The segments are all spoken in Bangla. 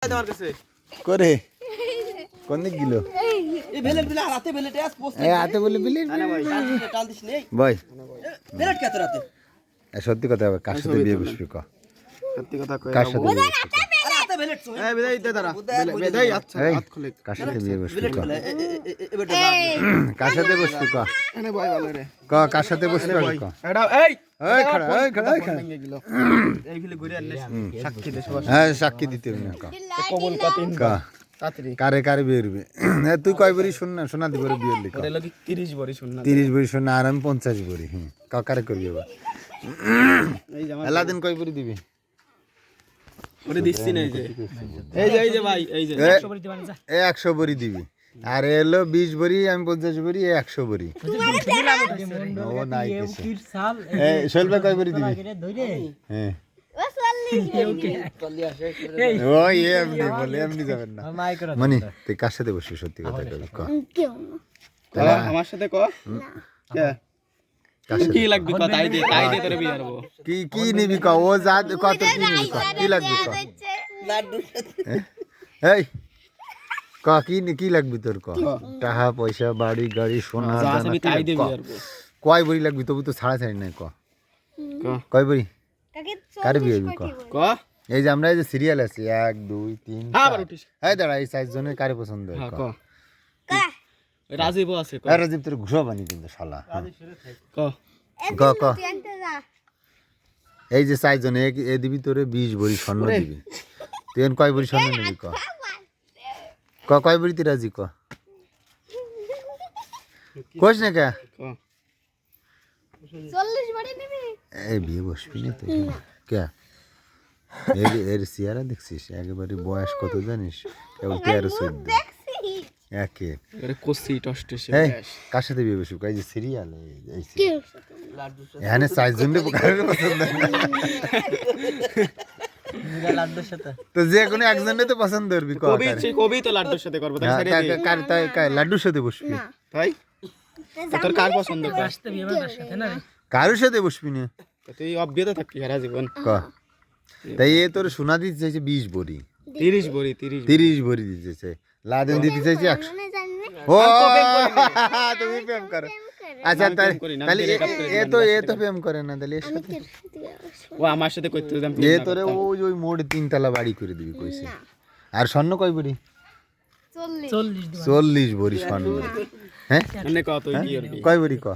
তোমার কাছে করে কোন দিক গেল এই বেলেট বেলে হাতে বেলেট আস পোস্ট এই হাতে বলে বিলি না ভাই টাল দিস নেই ভাই বেলেট কে তোর হাতে সত্যি কথা কার সাথে বিয়ে বসবি ক সত্যি কথা কই কার সাথে বিয়ে বসবি আরে হাতে বেলেট সো এই বেদাই দে দাঁড়া বেদাই আচ্ছা হাত খুলে কার সাথে বিয়ে বসবি ক এ বেটা কার সাথে বসবি ক এনে ভাই ভালো রে ক কার সাথে বসবি ক এটা এই এই খড়া এই খড়া এই খড়া এই ফিলে ঘুরে আনলে সাক্ষী দে সবাই হ্যাঁ সাক্ষী দিতে হবে না ক কবুল কাতিন ক তাড়াতাড়ি কারে কারে বিয়ে হইবে তুই কয় বড়ি শুন না শোনা দিবরে বিয়ে লিখ ওরে লাগি 30 বড়ি শুন না 30 বড়ি শুন না আর আমি 50 বড়ি কারে করবি এবার এই জামা আলাদিন কয় বড়ি দিবি ওরে দিচ্ছি না এই যে ভাই এই যে 100 বড়ি দিবানি যা 100 বড়ি দিবি আর এলো 20 বড়ি আমি 50 বড়ি 100 বড়ি ও নাই কিছু এই শৈলবা কয় বড়ি দিবি হ্যাঁ ও এমনি বলে এমনি যাবেন না মানে তুই কার সাথে বসবি সত্যি কথা কবি ক আমার সাথে ক কে কি লাগবে ক তাই দে তোরে বিয়ে করব কি নিবি ক ও যা কত কি নিবি ক কি লাগবে ক লাড্ডু এই ক কি লাগবে তোর ক টাকা পয়সা বাড়ি গাড়ি সোনা যা আছে তাই দে বিয়ে করব কয় বড়ি লাগবে তবু তো ছাড়া ছাড়ি নাই ক কয় বড়ি কার বিয়ে হইবি ক ক এই যে আমরা এই যে সিরিয়াল আছে 1 2 3 হ্যাঁ আবার উঠিস এই দাঁড়া এই 4 জনের কারে পছন্দ হয় হ্যাঁ ক ক রাজীব আছে ক রাজীব তোর ঘুষা বানি কিন্তু শালা ক ক এই যে 4 জনে এ দিবি তোরে 20 ভরি স্বর্ণ দিবি তুই কয় ভরি স্বর্ণ নিবি ক কয় ভরি তুই রাজি ক কোশ না কে ক 40 বড়ি নিবি এই বিয়ে বসবি না তুই কে এর সিয়ারা দেখছিস একেবারে বয়স কত জানিস কেবল 13-14 একে আরে কোসি টস্টেছে এই কার সাথে বিয়ে বসবি এই যে সিরিয়াল এই লাড্ডু এখানে 4 জনের কারোর পছন্দ না লাড্ডুর সাথে তো যে কোনো একজনের তো পছন্দ করবি কবি তো লাড্ডুর সাথে করব তাই ছেড়ে দে কার লাড্ডুর সাথে বসবি তাই তোর কার পছন্দ কর আসতে বিয়ে বাবার সাথে না কারোর সাথে বসবি না তুই অব্যত থাকবি সারা জীবন ক তাই এ তোর সোনা দিতে চাইছে 20 ভরি 30 বড়ি 30 ভরি দিতে চাই লাদেন দিতে চাইছে 100 ও তুমি প্রেম করো আচ্ছা তাহলে এ তো প্রেম করে না তাহলে এর সাথে ও আমার সাথে কইতে দাম এ তোরে ওই মোড়ে 3 তলা বাড়ি করে দিবি কইছে আর স্বর্ণ কয় ভরি 40 40 ভরি স্বর্ণ হ্যাঁ এনে কত তুই কি করবি কয় ভরি ক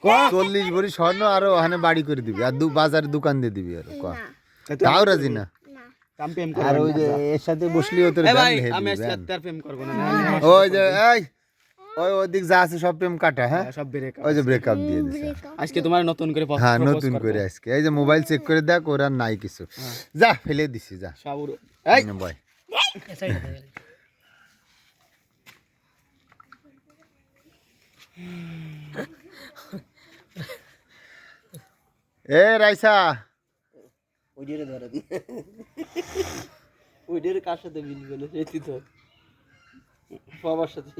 40 ভরি স্বর্ণ আর ওখানে বাড়ি করে দিবি আর বাজারে দোকান দিয়ে দিবি আর ক তাও রাজি না কাম প্রেম কর আর ওই যে এর সাথে বসলি ও তোর ভাই ব্যান আমি হেবি আজকে আর প্রেম করব না ওই যে ওই ওদিক যা আছে সব প্রেম কাটা হ্যাঁ সব ব্রেক ওই যে ব্রেকআপ দিয়ে দিছে আজকে তোমার নতুন করে হ্যাঁ নতুন করে আজকে এই যে মোবাইল চেক করে দেখ ওর আর নাই কিছু যা ফেলে দিছি যা সাবুর এই বয় এ রাইসা ওইডের ধরে ওইডের কার সাথে মিলবে না সেটি তো বাবার সাথে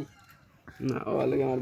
না ও লাগে আমার